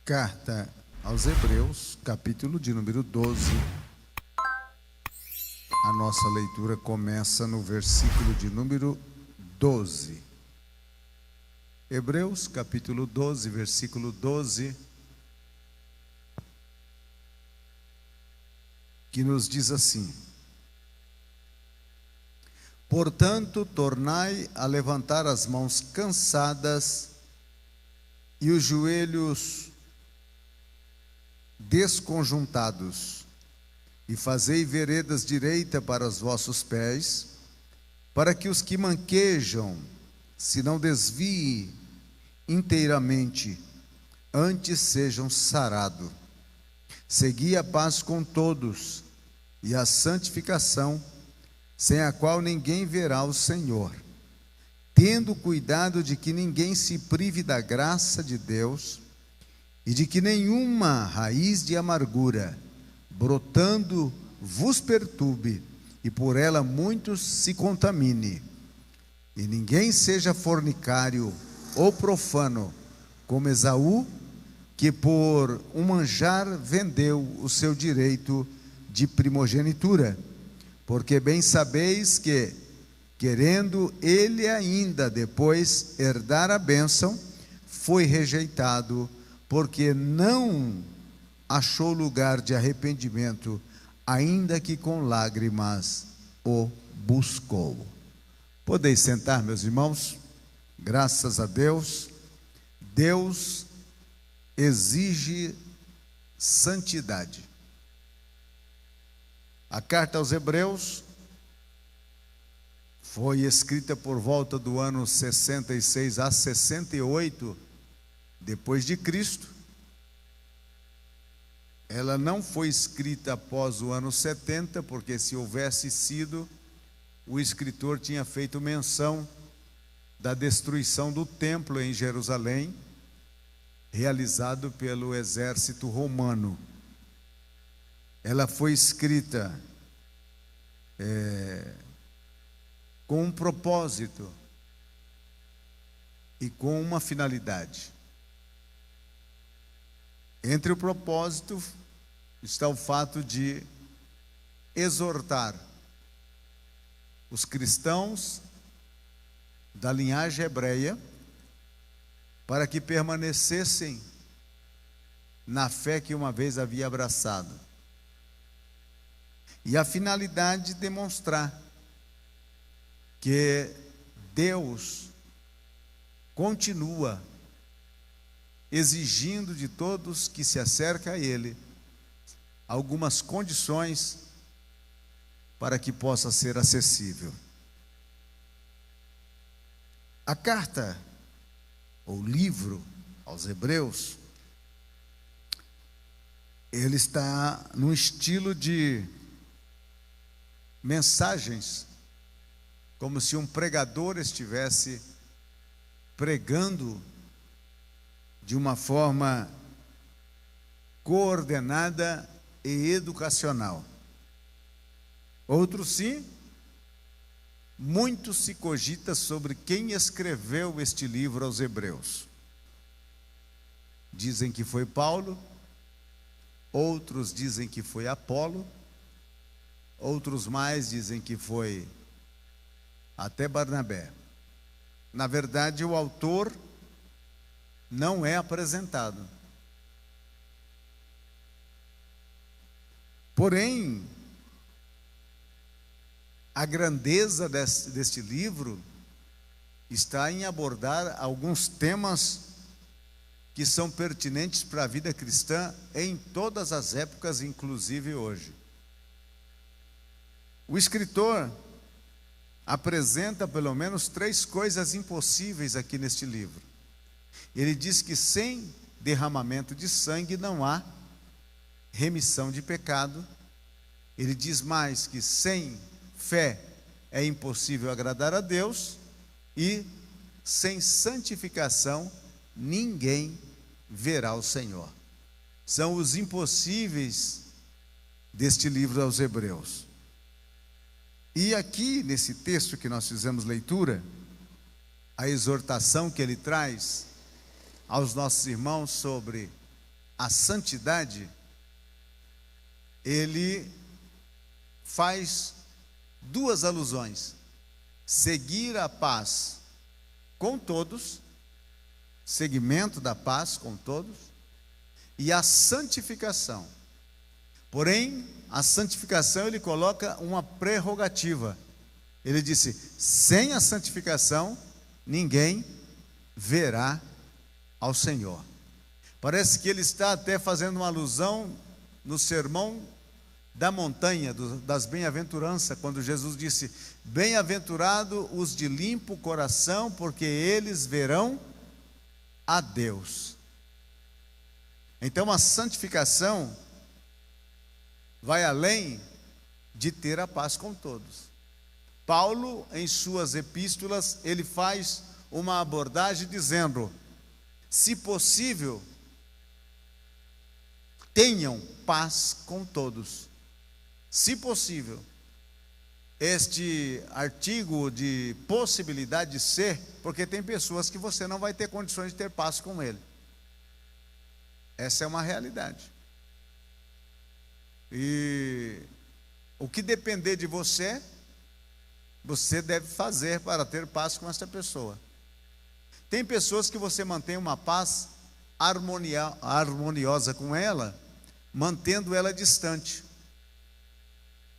Carta aos Hebreus, capítulo de número 12. A nossa leitura começa no versículo de número 12. Hebreus, capítulo 12, versículo 12, que nos diz assim: Portanto, tornai a levantar as mãos cansadas e os joelhos desconjuntados, e fazei veredas direita para os vossos pés, para que os que manquejam se não desviem inteiramente, antes sejam sarados. Segui a paz com todos e a santificação, sem a qual ninguém verá o Senhor, tendo cuidado de que ninguém se prive da graça de Deus, e de que nenhuma raiz de amargura, brotando, vos perturbe, e por ela muitos se contamine. E ninguém seja fornicário ou profano, como Esaú, que por um manjar vendeu o seu direito de primogenitura. Porque bem sabeis que, querendo ele ainda depois herdar a bênção, foi rejeitado, porque não achou lugar de arrependimento, ainda que com lágrimas o buscou. Podeis sentar, meus irmãos. Graças a Deus, Deus exige santidade. A carta aos Hebreus foi escrita por volta do ano 66 a 68 depois de Cristo. Ela não foi escrita após o ano 70, porque se houvesse sido, o escritor tinha feito menção da destruição do templo em Jerusalém, realizado pelo exército romano. Ela foi escrita com um propósito e com uma finalidade. Entre o propósito está o fato de exortar os cristãos da linhagem hebreia para que permanecessem na fé que uma vez havia abraçado. E a finalidade de demonstrar que Deus continua exigindo de todos que se acercam a Ele algumas condições para que possa ser acessível. A carta, ou livro aos Hebreus, ele está num estilo de mensagens, como se um pregador estivesse pregando de uma forma coordenada e educacional. Outro sim, muito se cogita sobre quem escreveu este livro aos Hebreus. Dizem que foi Paulo, outros dizem que foi Apolo, outros mais dizem que foi até Barnabé. Na verdade, o autor não é apresentado. Porém, a grandeza deste livro está em abordar alguns temas que são pertinentes para a vida cristã em todas as épocas, inclusive hoje. O escritor apresenta pelo menos 3 coisas impossíveis aqui neste livro. Ele diz que sem derramamento de sangue não há remissão de pecado. Ele diz mais que sem fé é impossível agradar a Deus, e sem santificação ninguém verá o Senhor. São os impossíveis deste livro aos Hebreus. E aqui nesse texto que nós fizemos leitura, a exortação que ele traz aos nossos irmãos sobre a santidade, ele faz duas alusões: seguir a paz com todos, seguimento da paz com todos, e a santificação. Porém, a santificação ele coloca uma prerrogativa. Ele disse: sem a santificação, ninguém verá ao Senhor. Parece que ele está até fazendo uma alusão no sermão da montanha, das bem-aventuranças, quando Jesus disse: bem-aventurado os de limpo coração, porque eles verão a Deus. Então a santificação vai além de ter a paz com todos. Paulo, em suas epístolas, ele faz uma abordagem dizendo: se possível, tenham paz com todos. Se possível. Este artigo de possibilidade de ser, porque tem pessoas que você não vai ter condições de ter paz com ele. Essa é uma realidade. E o que depender de você, você deve fazer para ter paz com esta pessoa. Tem pessoas que você mantém uma paz harmoniosa com ela, mantendo ela distante.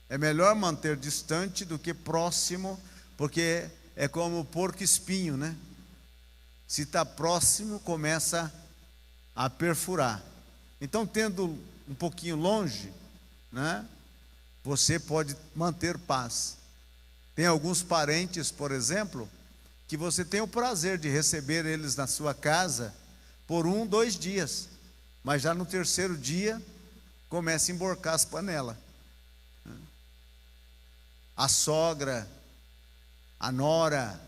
É melhor manter distante do que próximo, porque é como porco espinho, né? Se está próximo, começa a perfurar. Então, tendo um pouquinho longe, né, você pode manter paz. Tem alguns parentes, por exemplo, que você tem o prazer de receber eles na sua casa por 1, 2 dias, mas já no terceiro dia começa a emborcar as panelas. A sogra, a nora,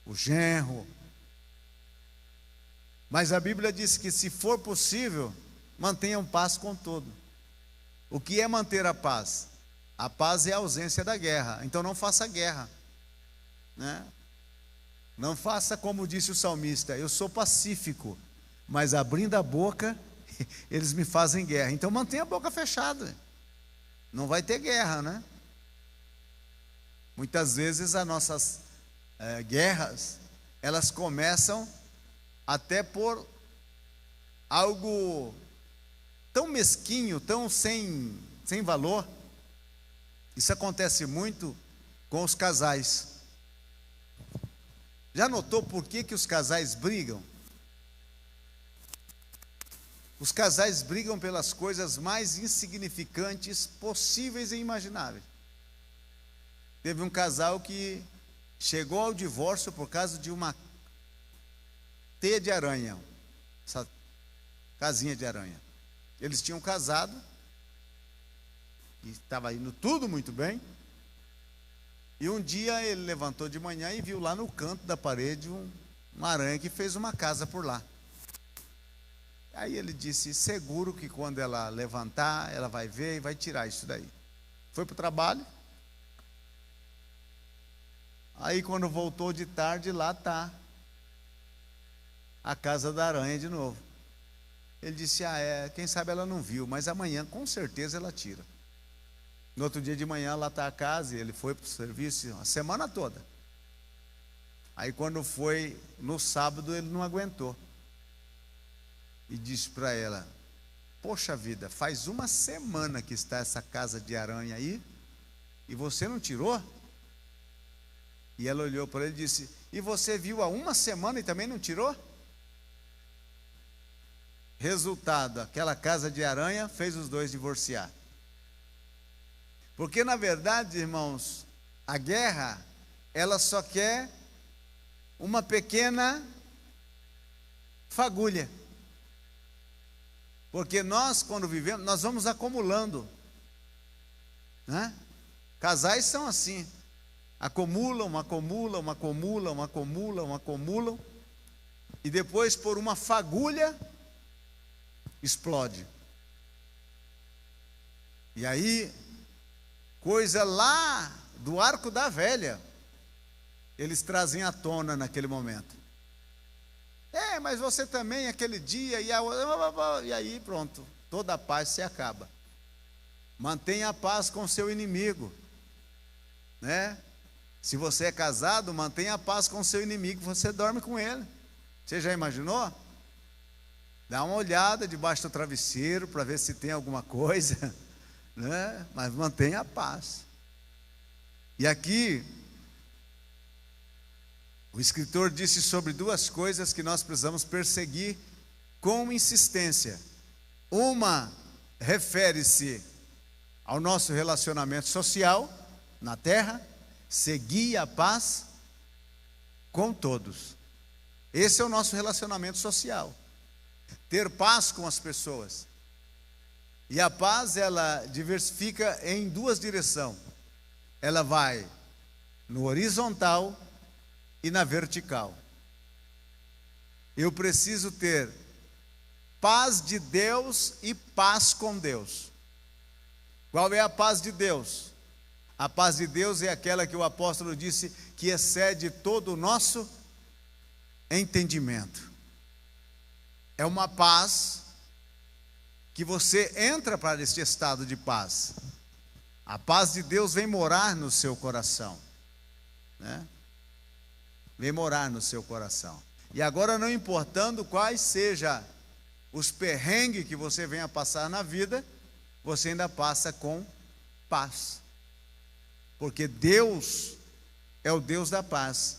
o genro. Mas a Bíblia diz que, se for possível, mantenham paz com todo. O que é manter a paz? A paz é a ausência da guerra. Então não faça guerra, né? Não faça como disse o salmista: eu sou pacífico, mas abrindo a boca, eles me fazem guerra. Então mantenha a boca fechada. Não vai ter guerra, né? Muitas vezes as nossas guerras, elas começam até por algo tão mesquinho, tão sem valor. Isso acontece muito com os casais. Já notou por que os casais brigam? Os casais brigam pelas coisas mais insignificantes possíveis e imagináveis. Teve um casal que chegou ao divórcio por causa de uma teia de aranha, essa casinha de aranha. Eles tinham casado e estava indo tudo muito bem. E um dia ele levantou de manhã e viu lá no canto da parede uma aranha que fez uma casa por lá. Aí ele disse: seguro que quando ela levantar, ela vai ver e vai tirar isso daí. Foi para o trabalho. Aí quando voltou de tarde, lá está a casa da aranha de novo. Ele disse: quem sabe ela não viu, mas amanhã com certeza ela tira. No outro dia de manhã lá está a casa, e ele foi para o serviço a semana toda. Aí quando foi no sábado, ele não aguentou. E disse para ela: poxa vida, faz uma semana que está essa casa de aranha aí, e você não tirou? E ela olhou para ele e disse: e você viu há uma semana e também não tirou? Resultado, aquela casa de aranha fez os dois divorciar. Porque na verdade, irmãos, a guerra, ela só quer uma pequena fagulha. Porque nós, quando vivemos, nós vamos acumulando, né? Casais são assim. Acumulam, e depois, por uma fagulha, explode. E aí, coisa lá do arco da velha, eles trazem à tona naquele momento. mas você também, aquele dia, e aí pronto, toda a paz se acaba. Mantenha a paz com o seu inimigo, né? Se você é casado, mantenha a paz com o seu inimigo, você dorme com ele. Você já imaginou? Dá uma olhada debaixo do travesseiro para ver se tem alguma coisa, né? Mas mantenha a paz. E aqui, o escritor disse sobre duas coisas que nós precisamos perseguir com insistência. Uma refere-se ao nosso relacionamento social na terra, seguir a paz com todos. Esse é o nosso relacionamento social. Ter paz com as pessoas. E a paz, ela diversifica em duas direções. Ela vai no horizontal e na vertical. Eu preciso ter paz de Deus e paz com Deus. Qual é a paz de Deus? A paz de Deus é aquela que o apóstolo disse que excede todo o nosso entendimento. É uma paz que você entra para este estado de paz. A paz de Deus vem morar no seu coração, né? Vem morar no seu coração. E agora, não importando quais sejam os perrengues que você venha passar na vida, você ainda passa com paz. Porque Deus é o Deus da paz.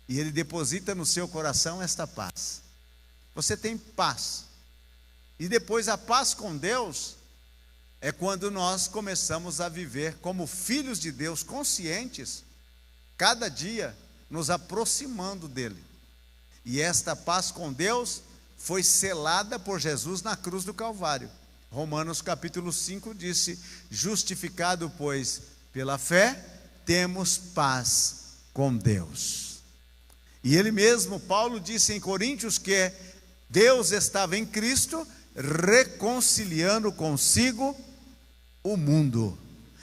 E Ele deposita no seu coração esta paz. Você tem paz. E depois a paz com Deus é quando nós começamos a viver como filhos de Deus, conscientes, cada dia nos aproximando dEle. E esta paz com Deus foi selada por Jesus na cruz do Calvário. Romanos capítulo 5 disse: justificado, pois, pela fé, temos paz com Deus. E ele mesmo, Paulo, disse em Coríntios que Deus estava em Cristo reconciliando consigo o mundo.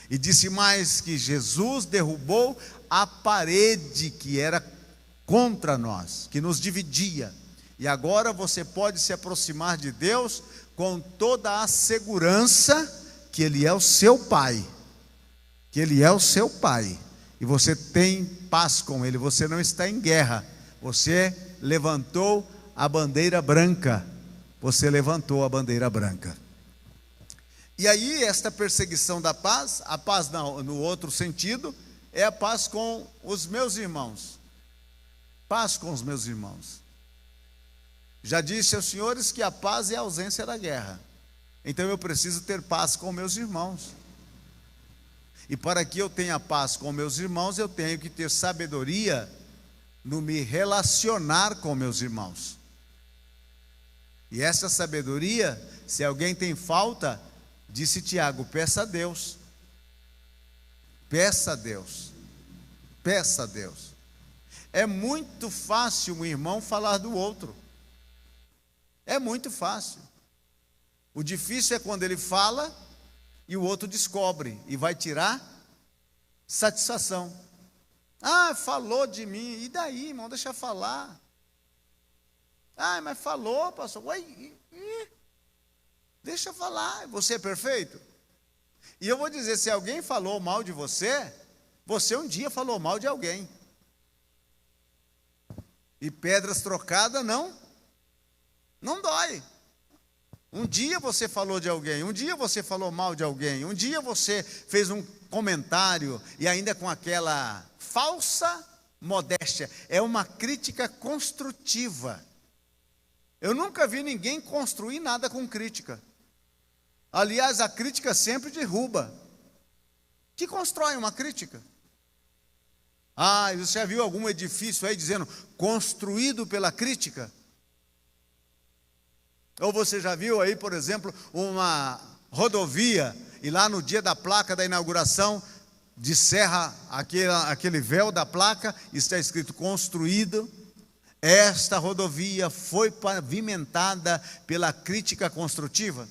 E disse mais que Jesus derrubou a parede que era contra nós, que nos dividia. E agora você pode se aproximar de Deus com toda a segurança que Ele é o seu Pai. Que Ele é o seu Pai. E você tem paz com Ele, você não está em guerra. Você levantou a bandeira branca. Você levantou a bandeira branca. E aí, esta perseguição da paz, a paz no outro sentido, é a paz com os meus irmãos. Paz com os meus irmãos. Já disse aos senhores que a paz é a ausência da guerra. Então eu preciso ter paz com meus irmãos. E para que eu tenha paz com meus irmãos, eu tenho que ter sabedoria no me relacionar com meus irmãos. E essa sabedoria, se alguém tem falta, disse Tiago, peça a Deus. Peça a Deus. Peça a Deus. É muito fácil um irmão falar do outro. É muito fácil. O difícil é quando ele fala e o outro descobre e vai tirar satisfação. Ah, falou de mim. E daí, irmão? Deixa eu falar. Ah, mas falou, pastor. Ué, deixa eu falar. Você é perfeito? E eu vou dizer, se alguém falou mal de você, você um dia falou mal de alguém. E pedras trocadas não dói. Um dia você falou de alguém, um dia você falou mal de alguém, um dia você fez um comentário e ainda com aquela falsa modéstia. É uma crítica construtiva. Eu nunca vi ninguém construir nada com crítica. Aliás, a crítica sempre derruba. Que constrói uma crítica? Ah, você já viu algum edifício aí dizendo construído pela crítica? Ou você já viu aí, por exemplo, uma rodovia, e lá no dia da placa da inauguração, de serra, aquele véu da placa, está escrito construído. Esta rodovia foi pavimentada pela crítica construtiva.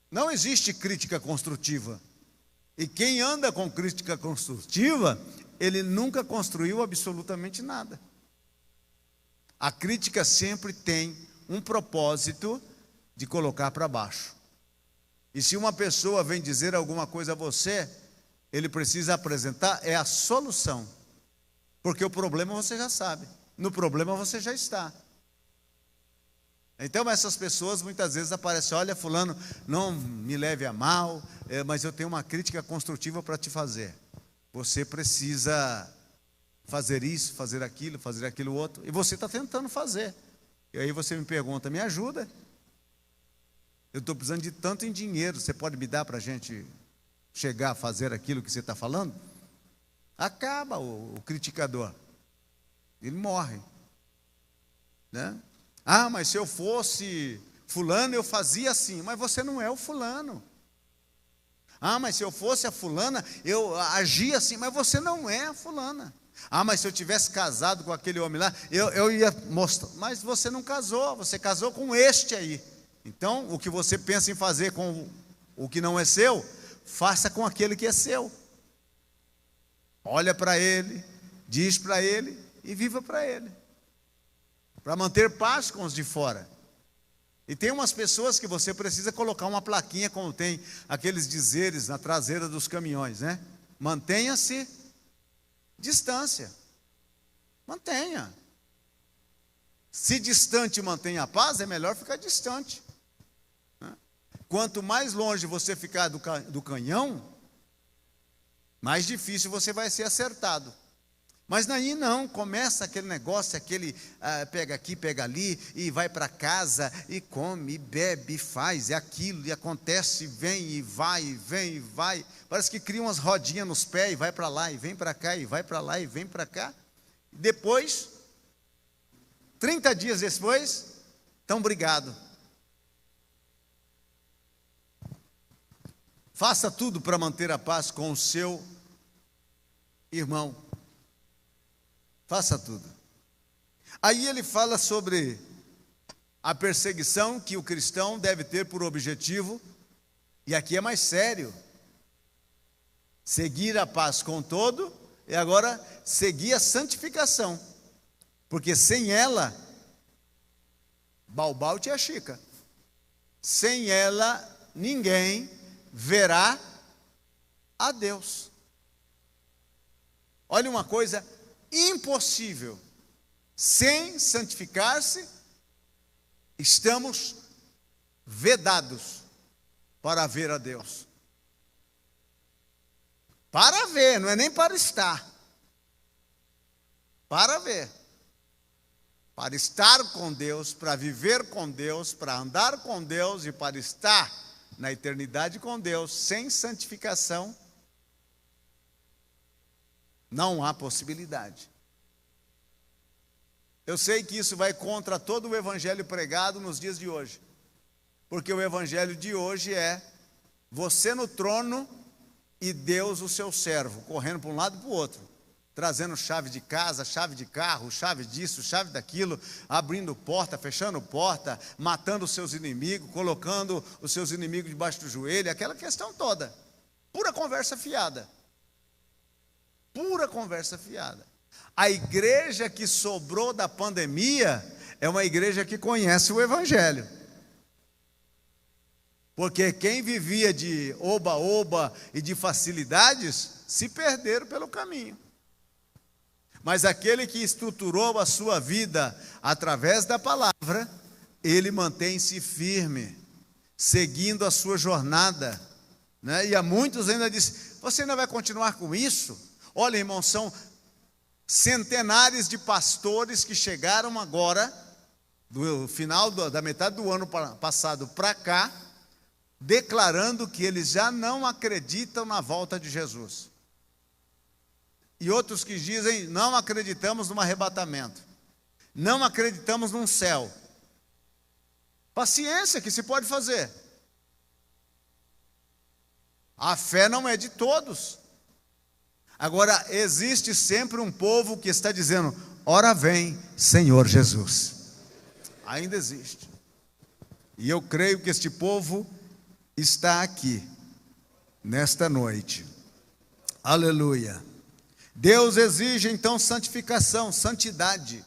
Não existe crítica construtiva. E quem anda com crítica construtiva, ele nunca construiu absolutamente nada. A crítica sempre tem um propósito de colocar para baixo. E se uma pessoa vem dizer alguma coisa a você, ele precisa apresentar a solução. Porque o problema você já sabe, no problema você já está. Então essas pessoas muitas vezes aparecem: olha, fulano, não me leve a mal, mas eu tenho uma crítica construtiva para te fazer. Você precisa fazer isso, fazer aquilo outro, e você está tentando fazer. E aí você me pergunta: me ajuda? Eu estou precisando de tanto em dinheiro, você pode me dar para a gente chegar a fazer aquilo que você está falando? Acaba o criticador, ele morre, né? Ah, mas se eu fosse fulano eu fazia assim. Mas você não é o fulano. Ah, mas se eu fosse a fulana eu agia assim. Mas você não é a fulana. Ah, mas se eu tivesse casado com aquele homem lá, eu ia mostrar. Mas você não casou, você casou com este aí. Então, o que você pensa em fazer com o que não é seu, faça com aquele que é seu. Olha para ele, diz para ele e viva para ele, para manter paz com os de fora. E tem umas pessoas que você precisa colocar uma plaquinha, como tem aqueles dizeres na traseira dos caminhões, né? Mantenha-se distância. Mantenha. Se distante mantém a paz, é melhor ficar distante. Quanto mais longe você ficar do canhão, mais difícil você vai ser acertado. Mas daí não, começa aquele negócio, pega aqui, pega ali, e vai para casa, e come, e bebe, e faz, e aquilo, e acontece, vem, e vai, e vem, e vai. Parece que cria umas rodinhas nos pés, e vai para lá, e vem para cá, e vai para lá, e vem para cá. Depois, 30 dias depois, estão brigados. Faça tudo para manter a paz com o seu irmão. Faça tudo. Aí ele fala sobre a perseguição que o cristão deve ter por objetivo, e aqui é mais sério: seguir a paz com todo, e agora seguir a santificação, porque sem ela, balbal tia Chica, sem ela ninguém verá a Deus. Olha uma coisa impossível: sem santificar-se, estamos vedados para ver a Deus. Para ver, não é nem para estar. Para ver. Para estar com Deus, para viver com Deus, para andar com Deus e para estar na eternidade com Deus, sem santificação, não há possibilidade. Eu sei que isso vai contra todo o evangelho pregado nos dias de hoje, porque o evangelho de hoje é você no trono e Deus o seu servo, correndo para um lado e para o outro, trazendo chave de casa, chave de carro, chave disso, chave daquilo, abrindo porta, fechando porta, matando os seus inimigos, colocando os seus inimigos debaixo do joelho, aquela questão toda. Pura conversa fiada. Pura conversa fiada. A igreja que sobrou da pandemia é uma igreja que conhece o evangelho. Porque quem vivia de oba-oba e de facilidades, se perderam pelo caminho. Mas aquele que estruturou a sua vida através da palavra, ele mantém-se firme, seguindo a sua jornada, né? E a muitos ainda dizem: você ainda vai continuar com isso? Olha, irmão, são centenares de pastores que chegaram agora, do final da metade do ano passado para cá, declarando que eles já não acreditam na volta de Jesus. E outros que dizem: não acreditamos no arrebatamento, não acreditamos num céu. Paciência, que se pode fazer. A fé não é de todos. Agora, existe sempre um povo que está dizendo: ora vem, Senhor Jesus. Ainda existe. E eu creio que este povo está aqui, nesta noite. Aleluia. Deus exige então santificação, santidade.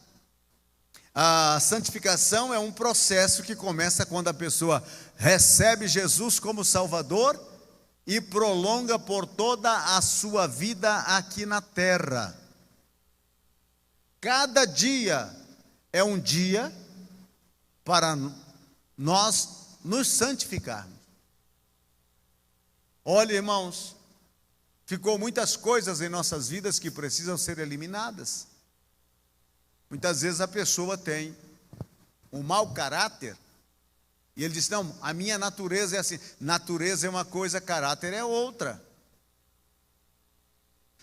A santificação é um processo que começa quando a pessoa recebe Jesus como Salvador e prolonga por toda a sua vida aqui na terra. Cada dia é um dia para nós nos santificarmos. Olha, irmãos, ficou muitas coisas em nossas vidas que precisam ser eliminadas. Muitas vezes a pessoa tem um mau caráter e ele diz: não, a minha natureza é assim. Natureza é uma coisa, caráter é outra.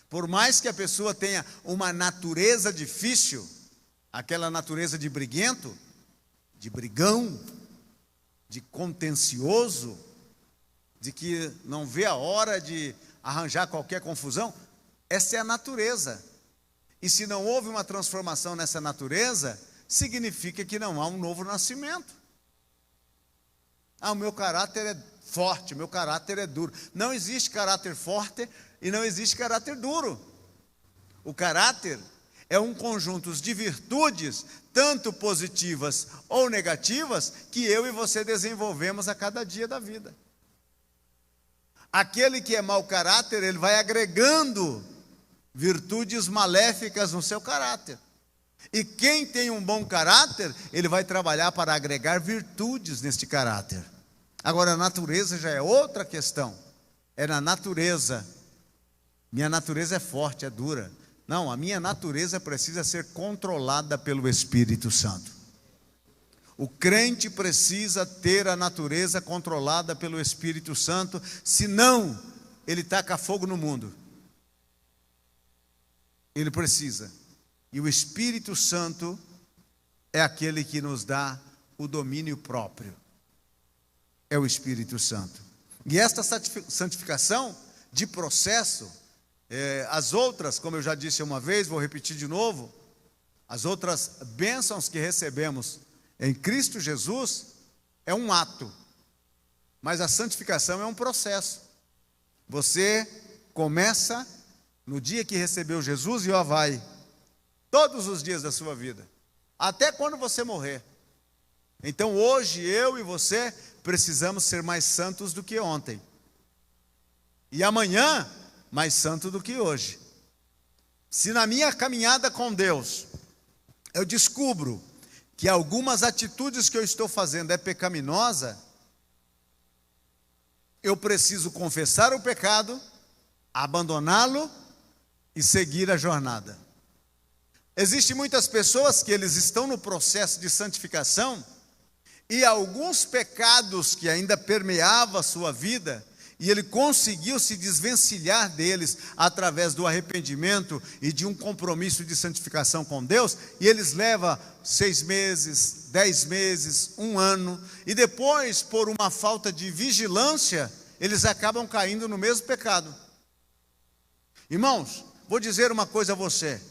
Por mais que a pessoa tenha uma natureza difícil, aquela natureza de briguento, de brigão, de contencioso, de que não vê a hora de arranjar qualquer confusão, essa é a natureza. E se não houve uma transformação nessa natureza, significa que não há um novo nascimento. O meu caráter é forte, o meu caráter é duro. Não existe caráter forte e não existe caráter duro. O caráter é um conjunto de virtudes, tanto positivas ou negativas, que eu e você desenvolvemos a cada dia da vida. Aquele que é mau caráter, ele vai agregando virtudes maléficas no seu caráter. E quem tem um bom caráter, ele vai trabalhar para agregar virtudes neste caráter. Agora, a natureza já é outra questão. É na natureza. Minha natureza é forte, é dura. Não, a minha natureza precisa ser controlada pelo Espírito Santo. O crente precisa ter a natureza controlada pelo Espírito Santo, senão ele taca fogo no mundo. Ele precisa. E o Espírito Santo é aquele que nos dá o domínio próprio. É o Espírito Santo. E esta santificação de processo, as outras, como eu já disse uma vez, vou repetir de novo, as outras bênçãos que recebemos em Cristo Jesus é um ato, mas a santificação é um processo. Você começa no dia que recebeu Jesus e vai todos os dias da sua vida, até quando você morrer. Então hoje eu e você precisamos ser mais santos do que ontem, e amanhã mais santo do que hoje. Se na minha caminhada com Deus eu descubro que algumas atitudes que eu estou fazendo é pecaminosa, eu preciso confessar o pecado, abandoná-lo e seguir a jornada. Existem muitas pessoas que eles estão no processo de santificação e alguns pecados que ainda permeavam a sua vida, e ele conseguiu se desvencilhar deles através do arrependimento e de um compromisso de santificação com Deus, e eles levam 6 meses, 10 meses, 1 ano, e depois, por uma falta de vigilância, eles acabam caindo no mesmo pecado. Irmãos, vou dizer uma coisa a você: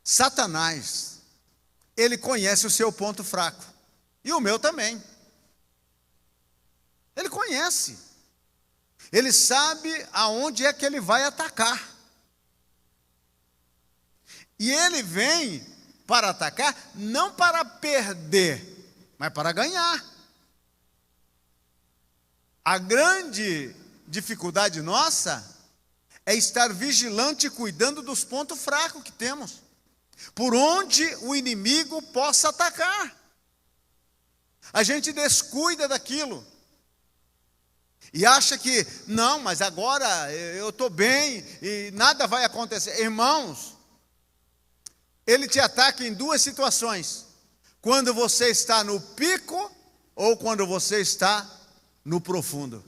Satanás, ele conhece o seu ponto fraco, e o meu também. Ele conhece. Ele sabe aonde é que ele vai atacar. E ele vem para atacar, não para perder, mas para ganhar. A grande dificuldade nossa é estar vigilante e cuidando dos pontos fracos que temos, por onde o inimigo possa atacar. A gente descuida daquilo. E acha que, não, mas agora eu estou bem e nada vai acontecer. Irmãos, ele te ataca em 2 situações: quando você está no pico ou quando você está no profundo.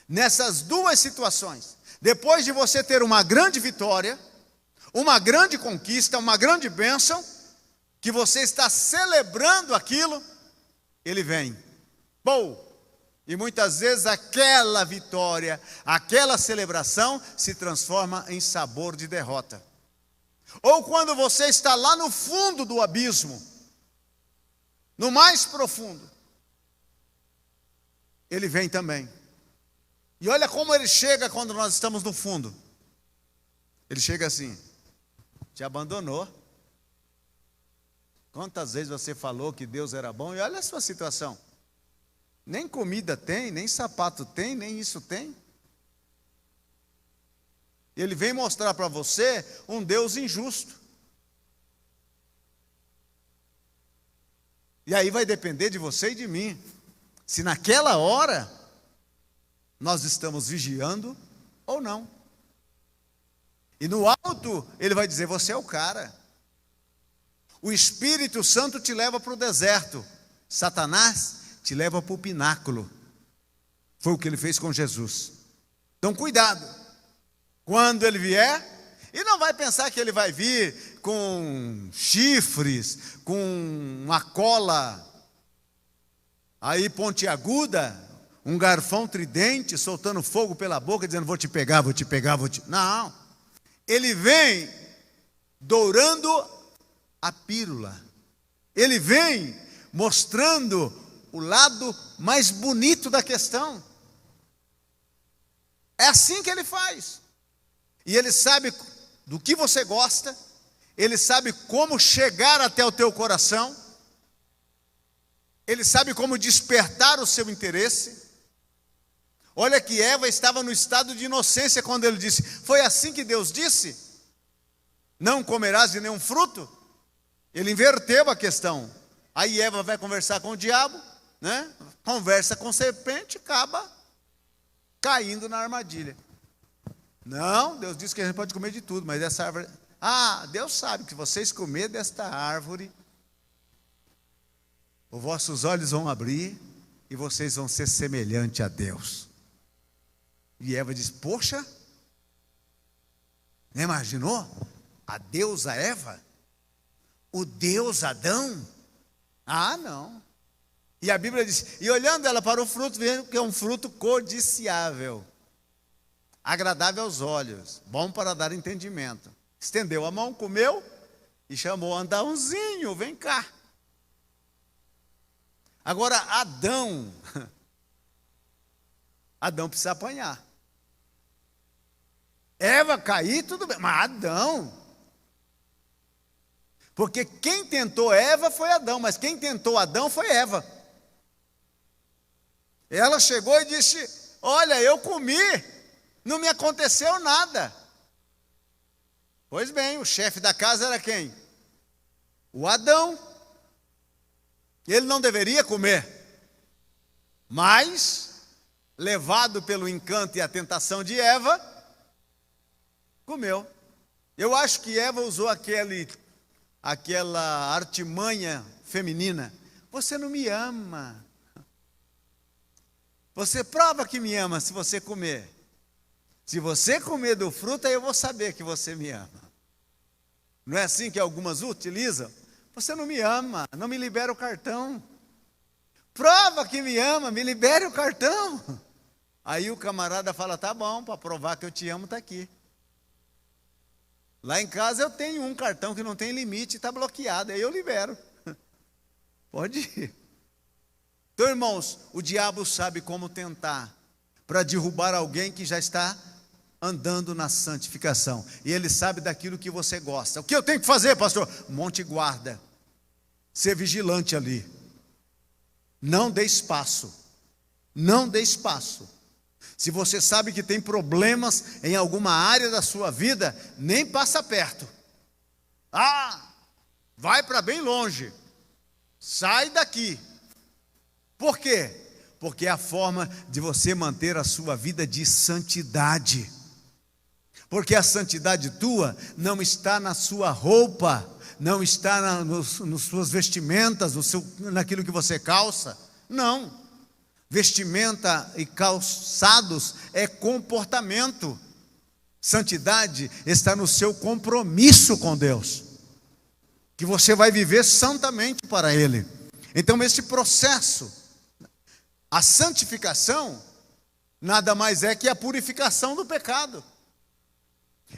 Nessas 2 situações, depois de você ter uma grande vitória, uma grande conquista, uma grande bênção, que você está celebrando aquilo, ele vem. Pô! E muitas vezes aquela vitória, aquela celebração se transforma em sabor de derrota. Ou quando você está lá no fundo do abismo, no mais profundo, ele vem também. E olha como ele chega quando nós estamos no fundo. Ele chega assim: te abandonou. Quantas vezes você falou que Deus era bom e olha a sua situação. Nem comida tem, nem sapato tem, nem isso tem. Ele vem mostrar para você um Deus injusto. E aí vai depender de você e de mim. Se naquela hora nós estamos vigiando ou não. E no alto ele vai dizer, você é o cara. O Espírito Santo te leva para o deserto. Satanás te leva para o pináculo. Foi o que ele fez com Jesus. Então cuidado. Quando ele vier, e não vai pensar que ele vai vir com chifres, com uma cola aí pontiaguda, um garfão tridente, soltando fogo pela boca, dizendo, vou te pegar, vou te pegar, vou te... Não. Ele vem dourando a pílula. Ele vem mostrando o lado mais bonito da questão. É assim que ele faz. E ele sabe do que você gosta, ele sabe como chegar até o teu coração, ele sabe como despertar o seu interesse. Olha que Eva estava no estado de inocência quando ele disse, foi assim que Deus disse? Não comerás de nenhum fruto? Ele inverteu a questão. Aí Eva vai conversar com o diabo, né? Conversa com a serpente, acaba caindo na armadilha. Não, Deus disse que a gente pode comer de tudo, mas essa árvore... Ah, Deus sabe que vocês comer desta árvore, os vossos olhos vão abrir e vocês vão ser semelhantes a Deus. E Eva diz, poxa, não imaginou? A deusa Eva? O Deus Adão? Ah, não. E a Bíblia diz, e olhando ela para o fruto, vendo que é um fruto codiciável, agradável aos olhos, bom para dar entendimento. Estendeu a mão, comeu e chamou Adãozinho, vem cá. Agora, Adão precisa apanhar. Eva cair, tudo bem, mas Adão. Porque quem tentou Eva foi Adão, mas quem tentou Adão foi Eva. Ela chegou e disse, olha, eu comi, não me aconteceu nada. Pois bem, o chefe da casa era quem? O Adão. Ele não deveria comer, mas, levado pelo encanto e a tentação de Eva, comeu. Eu acho que Eva usou aquela artimanha feminina. Você não me ama. Você prova que me ama se você comer. Se você comer do fruto, aí eu vou saber que você me ama. Não é assim que algumas utilizam? Você não me ama, não me libera o cartão. Prova que me ama, me libere o cartão. Aí o camarada fala, tá bom, para provar que eu te amo, está aqui. Lá em casa eu tenho um cartão que não tem limite, está bloqueado, aí eu libero. Pode ir. Então, irmãos, o diabo sabe como tentar para derrubar alguém que já está andando na santificação. E ele sabe daquilo que você gosta. O que eu tenho que fazer, pastor? Monte guarda. Ser vigilante ali. Não dê espaço. Não dê espaço. Se você sabe que tem problemas em alguma área da sua vida, nem passa perto. Ah, vai para bem longe. Sai daqui. Por quê? Porque é a forma de você manter a sua vida de santidade. Porque a santidade tua não está na sua roupa, não está nas suas vestimentas, naquilo que você calça. Não. Vestimenta e calçados é comportamento. Santidade está no seu compromisso com Deus, que você vai viver santamente para Ele. Então esse processo, a santificação, nada mais é que a purificação do pecado.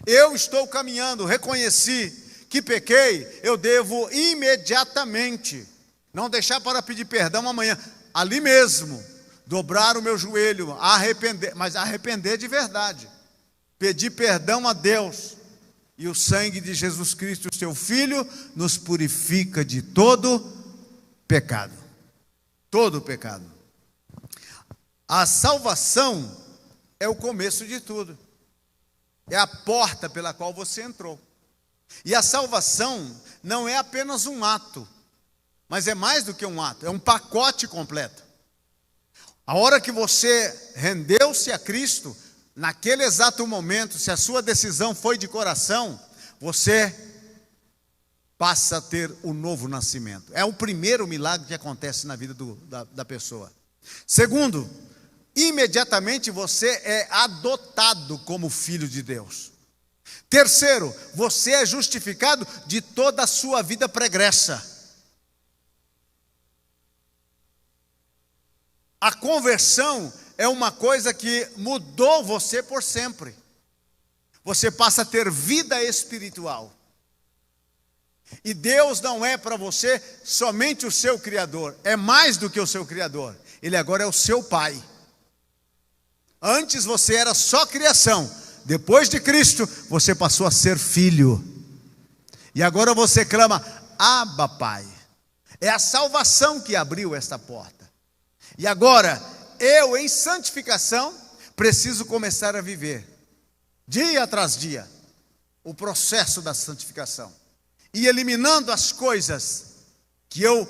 Eu estou caminhando, reconheci que pequei, eu devo imediatamente, não deixar para pedir perdão amanhã, ali mesmo, dobrar o meu joelho, arrepender, mas arrepender de verdade, pedir perdão a Deus, E o sangue de Jesus Cristo, seu Filho, nos purifica de todo pecado. Todo pecado. A salvação é o começo de tudo. É a porta pela qual você entrou. E a salvação não é apenas um ato, mas é mais do que um ato, é um pacote completo. A hora que você rendeu-se a Cristo, naquele exato momento, se a sua decisão foi de coração, você passa a ter o novo nascimento. É o primeiro milagre que acontece na vida da pessoa. Segundo, imediatamente você é adotado como filho de Deus. Terceiro, você é justificado de toda a sua vida pregressa. A conversão é uma coisa que mudou você por sempre. Você passa a ter vida espiritual. E Deus não é para você somente o seu Criador, é mais do que o seu Criador. Ele agora é o seu Pai. Antes você era só criação, depois de Cristo você passou a ser filho. E agora você clama, Abba, Pai. É a salvação que abriu esta porta. E agora, eu em santificação, preciso começar a viver, dia atrás dia, o processo da santificação. E eliminando as coisas que eu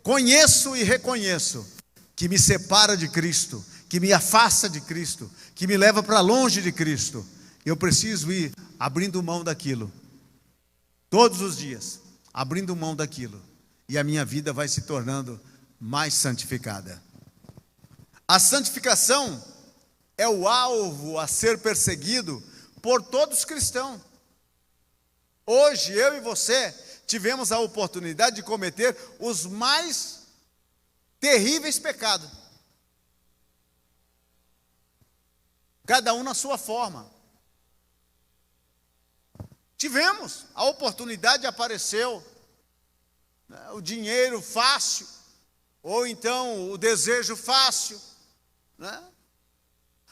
conheço e reconheço, que me separa de Cristo, que me afasta de Cristo, que me leva para longe de Cristo. Eu preciso ir abrindo mão daquilo, todos os dias, abrindo mão daquilo. E a minha vida vai se tornando mais santificada. A santificação é o alvo a ser perseguido por todos os cristãos. Hoje, eu e você tivemos a oportunidade de cometer os mais terríveis pecados. Cada um na sua forma. Tivemos, a oportunidade apareceu, né, o dinheiro fácil, ou então o desejo fácil, né?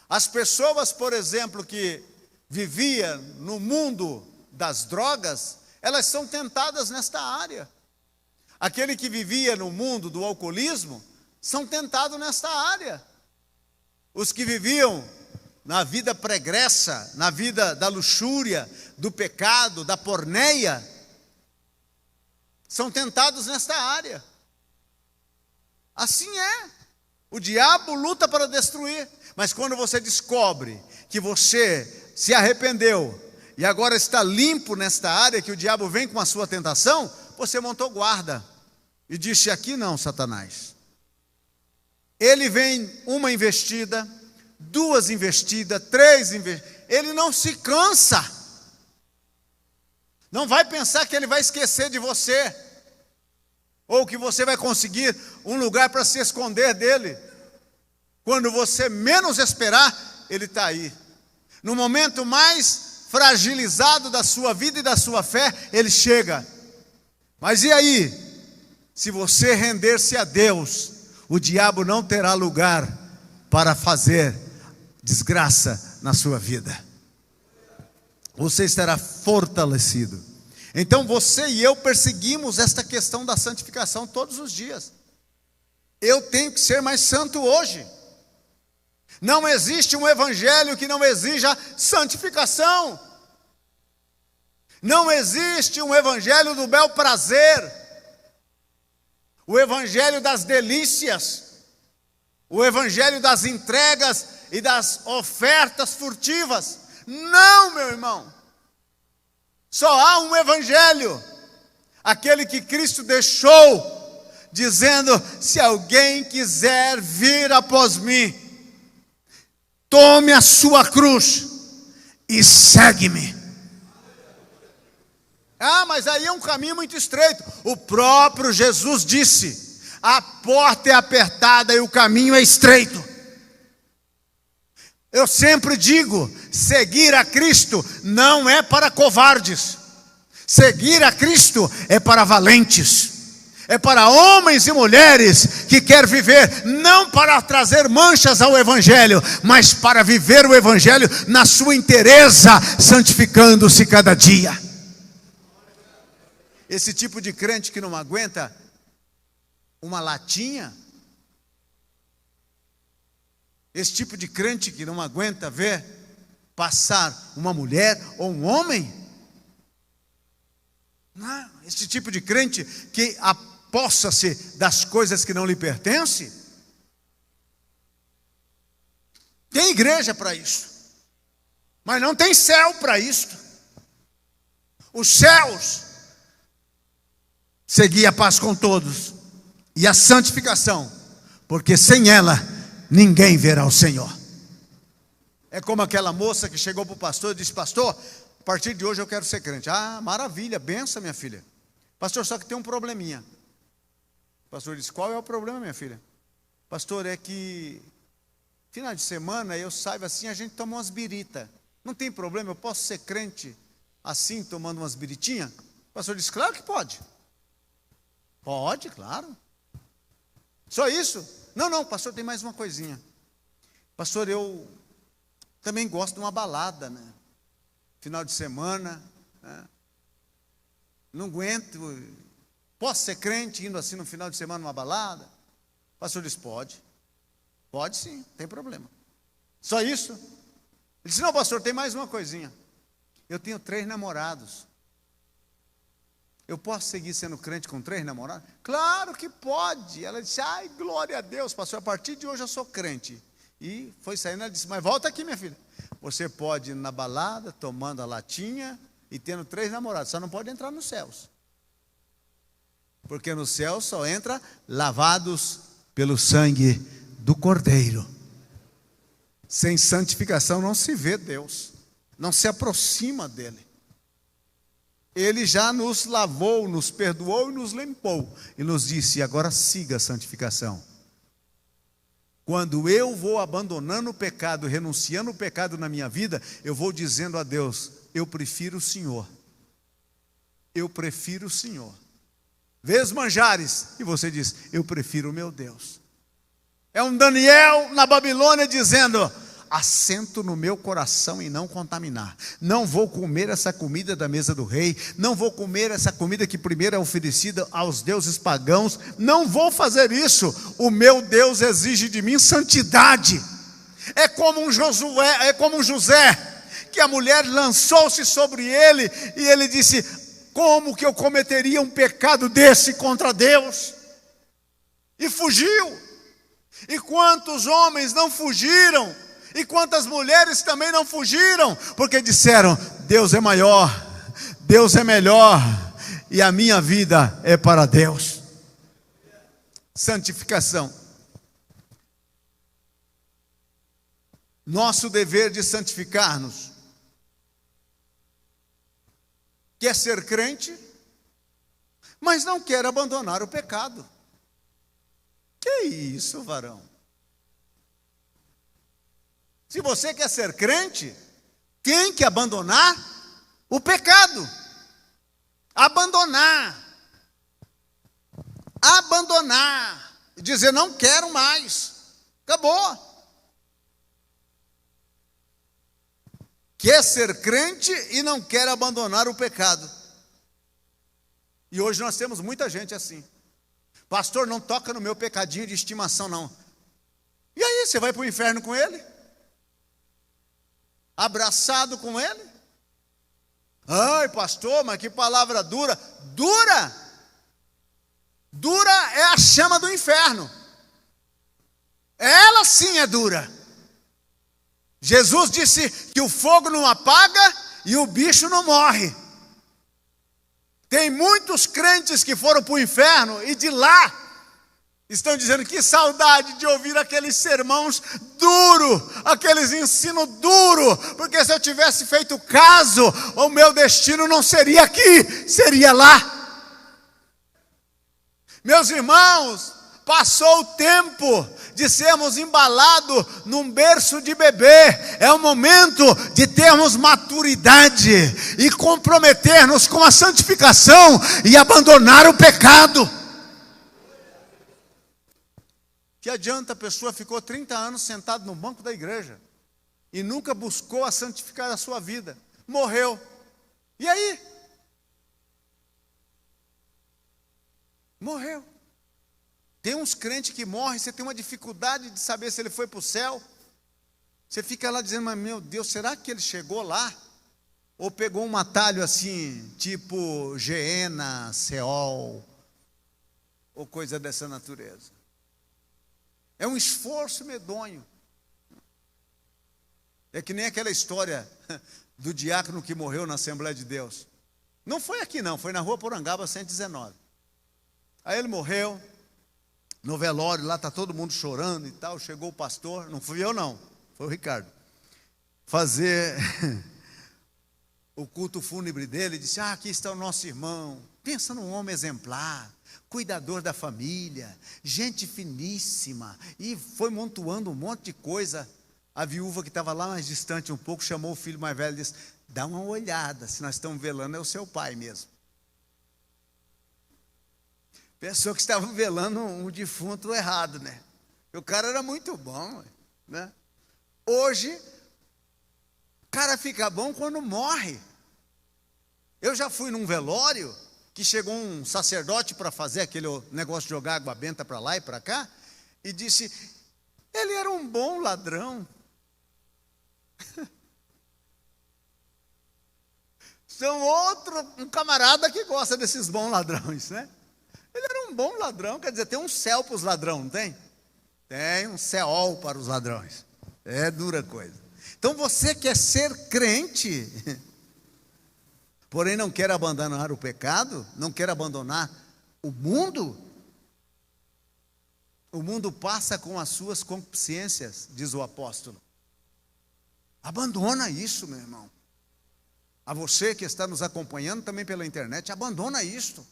As pessoas, por exemplo, que viviam no mundo das drogas, elas são tentadas nesta área. Aquele que vivia no mundo do alcoolismo, são tentados nesta área. Os que viviam na vida pregressa, na vida da luxúria, do pecado, da porneia, são tentados nesta área. Assim é. O diabo luta para destruir, mas quando você descobre que você se arrependeu e agora está limpo nesta área, que o diabo vem com a sua tentação, você montou guarda e disse, aqui não, Satanás. Ele vem uma investida, duas investidas, três investidas, ele não se cansa. Não vai pensar que ele vai esquecer de você, ou que você vai conseguir um lugar para se esconder dele. Quando você menos esperar, ele está aí. No momento mais fragilizado da sua vida e da sua fé, ele chega. Mas e aí? Se você render-se a Deus, o diabo não terá lugar para fazer desgraça na sua vida. Você estará fortalecido. Então você e eu perseguimos esta questão da santificação todos os dias. Eu tenho que ser mais santo hoje. Não existe um evangelho que não exija santificação. Não existe um evangelho do bel prazer, o evangelho das delícias, o evangelho das entregas e das ofertas furtivas. Não, meu irmão. Só há um evangelho, aquele que Cristo deixou, dizendo, se alguém quiser vir após mim, tome a sua cruz e segue-me. Ah, mas aí é um caminho muito estreito. O próprio Jesus disse, a porta é apertada e o caminho é estreito. Eu sempre digo, seguir a Cristo não é para covardes. Seguir a Cristo é para valentes. É para homens e mulheres que quer viver, não para trazer manchas ao Evangelho, mas para viver o Evangelho na sua inteireza, santificando-se cada dia. Esse tipo de crente que não aguenta uma latinha, esse tipo de crente que não aguenta ver passar uma mulher ou um homem, não, esse tipo de crente que apossa-se das coisas que não lhe pertencem, tem igreja para isso, mas não tem céu para isso. Os céus, seguir a paz com todos e a santificação, porque sem ela ninguém verá o Senhor. É como aquela moça que chegou para o pastor e disse: pastor, a partir de hoje eu quero ser crente. Ah, maravilha, benção, minha filha. Pastor, só que tem um probleminha. O pastor disse: qual é o problema, minha filha? Pastor, é que final de semana eu saio assim, a gente toma umas birita. Não tem problema, eu posso ser crente assim, tomando umas biritinhas? O pastor disse: claro que pode. Pode, claro. Só isso? Não, pastor, tem mais uma coisinha. Pastor, eu também gosto de uma balada, né? Final de semana, né? Não aguento. Posso ser crente indo assim no final de semana numa balada? O pastor disse: pode. Pode sim, não tem problema. Só isso? Ele disse: não, pastor, tem mais uma coisinha. Eu tenho 3 namorados. Eu posso seguir sendo crente com 3 namorados? Claro que pode. Ela disse: ai, glória a Deus, pastor, a partir de hoje eu sou crente. E foi saindo, ela disse: mas volta aqui, minha filha. Você pode ir na balada, tomando a latinha e tendo 3 namorados, só não pode entrar nos céus. Porque no céu só entra lavados pelo sangue do Cordeiro. Sem santificação não se vê Deus, não se aproxima dele. Ele já nos lavou, nos perdoou e nos limpou. E nos disse: agora siga a santificação. Quando eu vou abandonando o pecado, renunciando o pecado na minha vida, eu vou dizendo a Deus: eu prefiro o Senhor. Eu prefiro o Senhor. Vê os manjares, e você diz: eu prefiro o meu Deus. É um Daniel na Babilônia dizendo: assento no meu coração em não contaminar. Não vou comer essa comida da mesa do rei. Não vou comer essa comida que primeiro é oferecida aos deuses pagãos. Não vou fazer isso. O meu Deus exige de mim santidade. É como um José, que a mulher lançou-se sobre ele e ele disse: como que eu cometeria um pecado desse contra Deus? E fugiu. E quantos homens não fugiram? E quantas mulheres também não fugiram? Porque disseram: Deus é maior, Deus é melhor, e a minha vida é para Deus. Santificação. Nosso dever de santificar-nos. Quer ser crente, mas não quer abandonar o pecado. Que isso, varão? Se você quer ser crente, tem que abandonar o pecado. Abandonar. E dizer: não quero mais. Acabou. Quer ser crente e não quer abandonar o pecado. E hoje nós temos muita gente assim. Pastor, não toca no meu pecadinho de estimação, não. E aí, você vai para o inferno com ele? Abraçado com ele? Ai, pastor, mas que palavra dura. Dura? Dura é a chama do inferno. Ela sim é dura. Jesus disse que o fogo não apaga e o bicho não morre. Tem muitos crentes que foram para o inferno e de lá estão dizendo: que saudade de ouvir aqueles sermãos duros, aqueles ensinos duros, porque se eu tivesse feito caso, o meu destino não seria aqui, seria lá. Meus irmãos, passou o tempo de sermos embalados num berço de bebê. É o momento de termos maturidade e comprometer-nos com a santificação e abandonar o pecado. Que adianta a pessoa ficou 30 anos sentado no banco da igreja e nunca buscou a santificar a sua vida. Morreu. E aí? Morreu. Tem uns crentes que morrem, você tem uma dificuldade de saber se ele foi para o céu. Você fica lá dizendo, mas meu Deus, será que ele chegou lá? Ou pegou um atalho assim, tipo Geena, Seol, ou coisa dessa natureza? É um esforço medonho. É que nem aquela história do diácono que morreu na Assembleia de Deus. Não foi aqui não, foi na rua Porangaba 119. Aí ele morreu, no velório, lá está todo mundo chorando e tal, chegou o pastor, não fui eu não, foi o Ricardo, fazer o culto fúnebre dele, e disse, aqui está o nosso irmão, pensa num homem exemplar, cuidador da família, gente finíssima, e foi montuando um monte de coisa. A viúva que estava lá mais distante um pouco, chamou o filho mais velho e disse, dá uma olhada, se nós estamos velando é o seu pai mesmo. Pensou que estavam velando um defunto errado, né? O cara era muito bom, né? Hoje, o cara fica bom quando morre. Eu já fui num velório, que chegou um sacerdote para fazer aquele negócio de jogar água benta para lá e para cá, e disse, ele era um bom ladrão. São um camarada que gosta desses bons ladrões, né? Ele era um bom ladrão, quer dizer, tem um céu para os ladrões, não tem? Tem um Seol para os ladrões. É dura coisa. Então você quer ser crente, porém não quer abandonar o pecado, não quer abandonar o mundo? O mundo passa com as suas concupiscências, diz o apóstolo. Abandona isso, meu irmão. A você que está nos acompanhando também pela internet, abandona isto.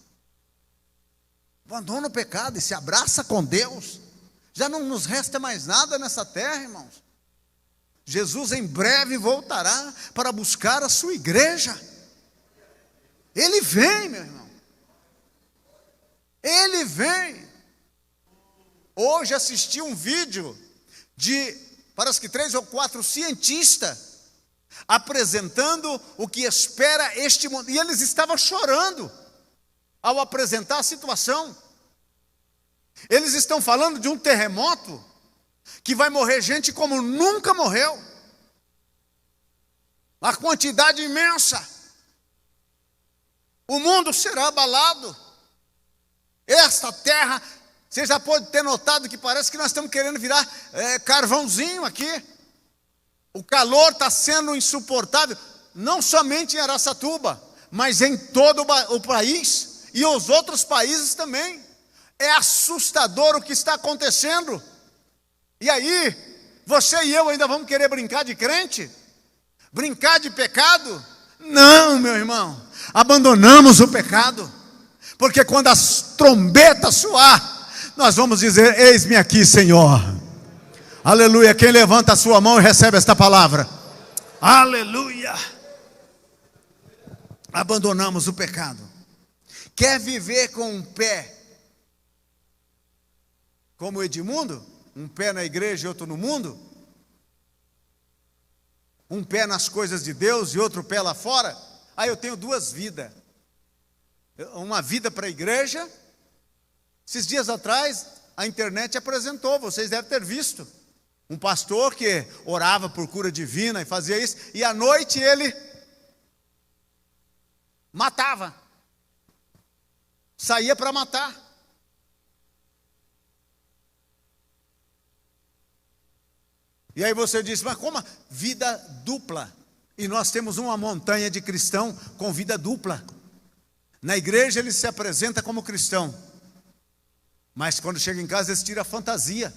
Abandona o pecado e se abraça com Deus. Já não nos resta mais nada nessa terra, irmãos. Jesus em breve voltará para buscar a sua igreja. Ele vem, meu irmão. Ele vem. Hoje assisti um vídeo de, parece que 3 ou 4 cientistas apresentando o que espera este mundo. E eles estavam chorando ao apresentar a situação. Eles estão falando de um terremoto que vai morrer gente como nunca morreu. A quantidade imensa. O mundo será abalado. Esta terra, você já pode ter notado que parece que nós estamos querendo virar carvãozinho aqui. O calor está sendo insuportável, não somente em Araçatuba, mas em todo o país e os outros países também. É assustador o que está acontecendo. E aí, você e eu ainda vamos querer brincar de crente? Brincar de pecado? Não, meu irmão. Abandonamos o pecado. Porque quando as trombetas soar, nós vamos dizer, eis-me aqui, Senhor. Aleluia. Quem levanta a sua mão e recebe esta palavra? Aleluia. Abandonamos o pecado. Quer viver com um pé como Edmundo? Um pé na igreja e outro no mundo? Um pé nas coisas de Deus e outro pé lá fora? Eu tenho 2 vidas. Uma vida para a igreja. Esses dias atrás, a internet apresentou, vocês devem ter visto. Um pastor que orava por cura divina e fazia isso, e à noite ele matava. Saía para matar. E aí você diz, mas como? Vida dupla. E nós temos uma montanha de cristão com vida dupla. Na igreja ele se apresenta como cristão, mas quando chega em casa ele tira a fantasia.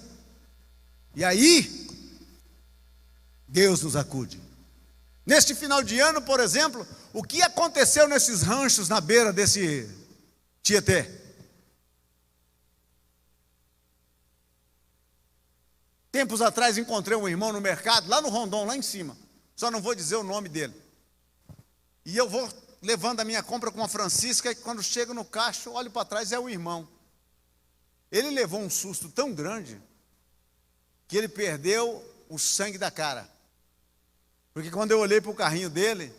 E aí, Deus nos acude. Neste final de ano, por exemplo, o que aconteceu nesses ranchos na beira desse Tietê? Tempos atrás encontrei um irmão no mercado, lá no Rondon, lá em cima. Só não vou dizer o nome dele. E eu vou levando a minha compra com a Francisca, e quando chego no caixa, olho para trás, é o irmão. Ele levou um susto tão grande, que ele perdeu o sangue da cara. Porque quando eu olhei para o carrinho dele,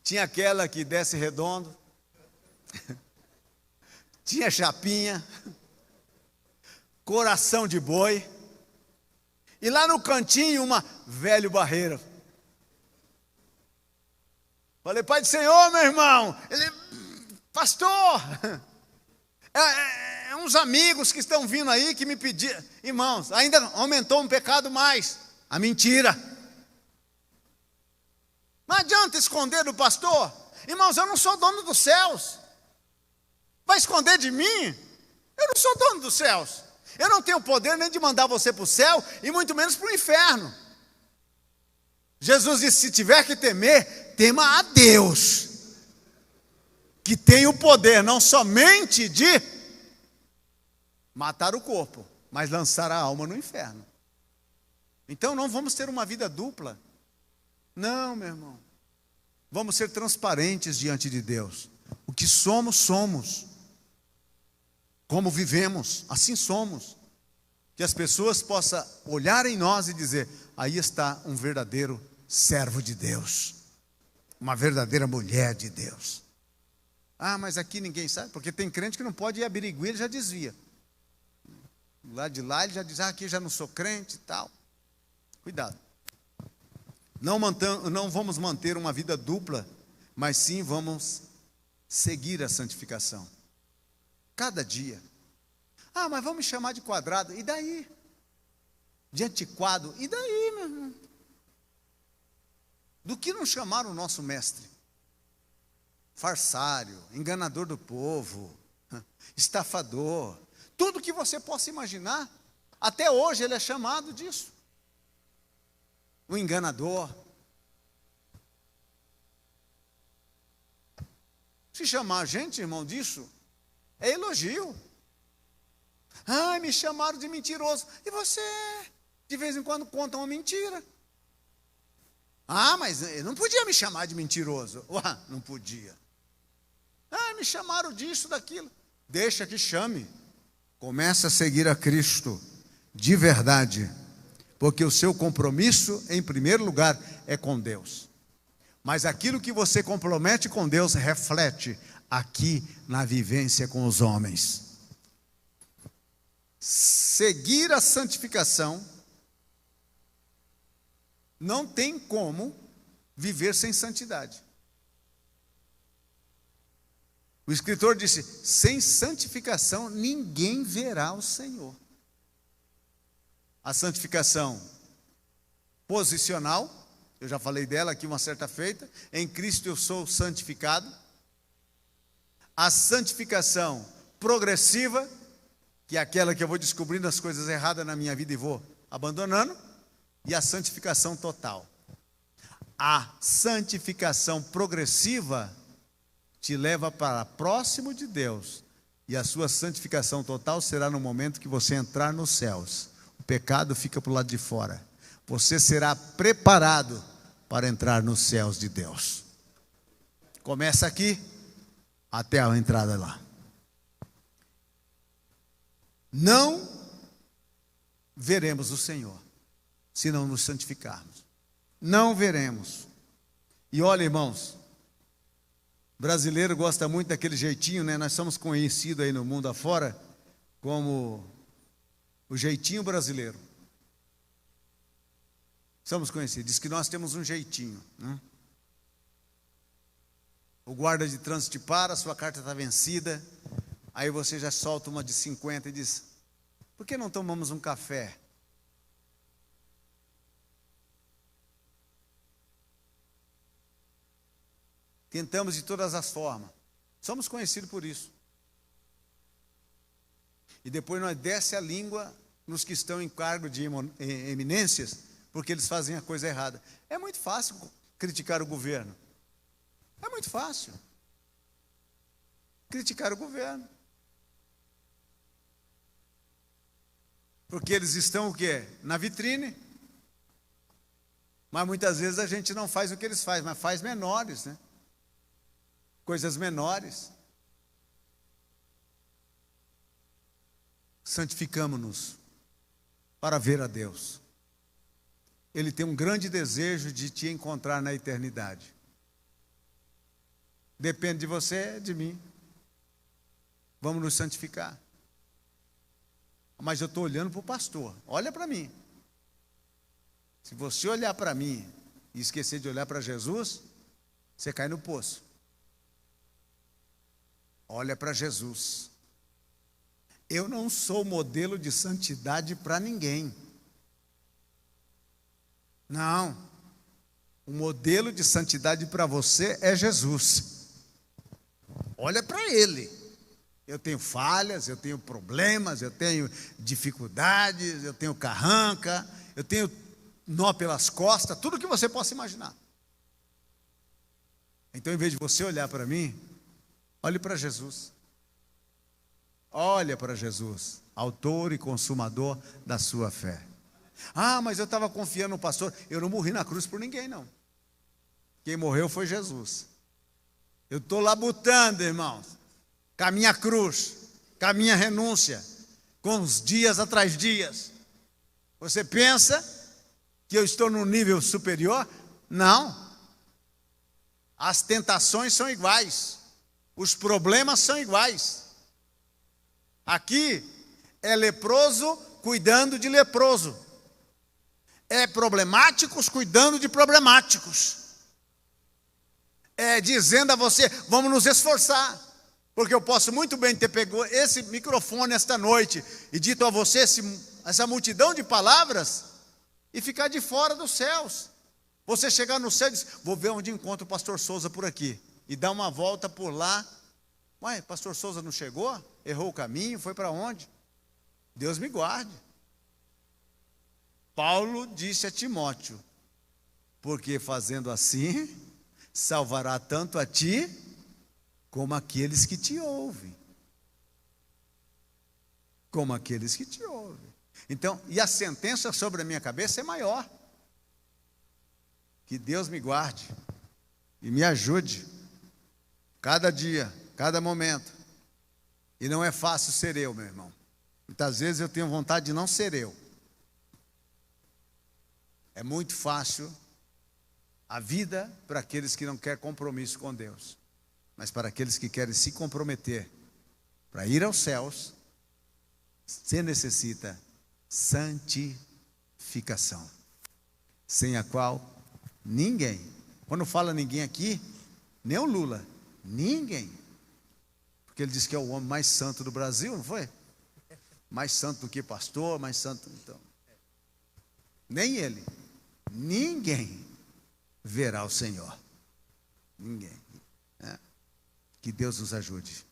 tinha aquela que desce redondo, tinha chapinha, coração de boi, e lá no cantinho uma velho barreira. Falei, Pai do Senhor, meu irmão. Ele, pastor, uns amigos que estão vindo aí que me pediram. Irmãos, ainda aumentou um pecado mais, a mentira. Não adianta esconder do pastor. Irmãos, eu não sou dono dos céus. Vai esconder de mim? Eu não sou dono dos céus. Eu não tenho poder nem de mandar você para o céu, e muito menos para o inferno. Jesus disse, se tiver que temer, tema a Deus, que tem o poder não somente de matar o corpo, mas lançar a alma no inferno. Então não vamos ter uma vida dupla. Não, meu irmão. Vamos ser transparentes diante de Deus. O que somos, somos. Como vivemos, assim somos. Que as pessoas possam olhar em nós e dizer, aí está um verdadeiro servo de Deus. Uma verdadeira mulher de Deus. Ah, mas aqui ninguém sabe, porque tem crente que não pode ir a Birigui, ele já desvia. Lá de lá ele já diz, aqui já não sou crente e tal. Cuidado. Não vamos manter uma vida dupla, mas sim vamos seguir a santificação. Cada dia. Ah, mas vamos me chamar de quadrado. E daí? De antiquado. E daí, meu irmão? Do que não chamaram o nosso mestre? Farsário, enganador do povo, estafador. Tudo que você possa imaginar. Até hoje ele é chamado disso. O enganador. Se chamar a gente, irmão, disso, é elogio. Ai, me chamaram de mentiroso. E você, de vez em quando, conta uma mentira. Ah, mas ele não podia me chamar de mentiroso. Ué, não podia. Ah, me chamaram disso, daquilo. Deixa que chame. Começa a seguir a Cristo, de verdade. Porque o seu compromisso, em primeiro lugar, é com Deus. Mas aquilo que você compromete com Deus, reflete aqui na vivência com os homens. Seguir a santificação, não tem como viver sem santidade. O escritor disse, sem santificação ninguém verá o Senhor. A santificação posicional, eu já falei dela aqui uma certa feita, em Cristo eu sou santificado. A santificação progressiva, que é aquela que eu vou descobrindo as coisas erradas na minha vida e vou abandonando, e a santificação total. A santificação progressiva te leva para próximo de Deus, e a sua santificação total será no momento que você entrar nos céus. O pecado fica para o lado de fora. Você será preparado para entrar nos céus de Deus. Começa aqui, até a entrada lá. Não veremos o Senhor, se não nos santificarmos. Não veremos. E olha, irmãos, brasileiro gosta muito daquele jeitinho, né? Nós somos conhecidos aí no mundo afora como o jeitinho brasileiro. Somos conhecidos. Diz que nós temos um jeitinho, né? O guarda de trânsito te para, a sua carta está vencida, aí você já solta uma de 50 e diz, por que não tomamos um café? Tentamos de todas as formas. Somos conhecidos por isso. E depois nós desce a língua nos que estão em cargo de eminências, porque eles fazem a coisa errada. É muito fácil criticar o governo. É muito fácil criticar o governo. Porque eles estão o quê? Na vitrine. Mas muitas vezes a gente não faz o que eles fazem, mas faz menores, né? Coisas menores. Santificamo-nos para ver a Deus. Ele tem um grande desejo de te encontrar na eternidade. Depende de você, de mim. Vamos nos santificar. Mas eu estou olhando para o pastor. Olha para mim. Se você olhar para mim e esquecer de olhar para Jesus, você cai no poço. Olha para Jesus. Eu não sou modelo de santidade para ninguém. Não. O modelo de santidade para você é Jesus. Olha para Ele. Eu tenho falhas, eu tenho problemas, eu tenho dificuldades, eu tenho carranca, eu tenho nó pelas costas, tudo que você possa imaginar. Então, em vez de você olhar para mim, olhe para Jesus. Olha para Jesus, autor e consumador da sua fé. Ah, mas eu estava confiando no pastor. Eu não morri na cruz por ninguém, não. Quem morreu foi Jesus. Eu estou labutando, irmãos, com a minha cruz, com a minha renúncia, com os dias atrás dias. Você pensa que eu estou num nível superior? Não. As tentações são iguais. Os problemas são iguais. Aqui é leproso cuidando de leproso. É problemáticos cuidando de problemáticos. É dizendo a você, vamos nos esforçar. Porque eu posso muito bem ter pego esse microfone esta noite e dito a você essa multidão de palavras e ficar de fora dos céus. Você chegar no céu e dizer, vou ver onde encontro o pastor Souza por aqui. E dar uma volta por lá. Ué, pastor Souza não chegou? Errou o caminho? Foi para onde? Deus me guarde. Paulo disse a Timóteo, porque fazendo assim, salvará tanto a ti, como aqueles que te ouvem. Como aqueles que te ouvem. Então, e a sentença sobre a minha cabeça é maior. Que Deus me guarde e me ajude, cada dia, cada momento. E não é fácil ser eu, meu irmão. Muitas vezes eu tenho vontade de não ser eu. É muito fácil a vida para aqueles que não querem compromisso com Deus. Mas para aqueles que querem se comprometer para ir aos céus, você necessita santificação, sem a qual ninguém, quando fala ninguém aqui, nem o Lula, ninguém, porque ele disse que é o homem mais santo do Brasil, não foi? Mais santo do que pastor, mais santo, então, nem ele, ninguém verá o Senhor, ninguém, né? Que Deus nos ajude.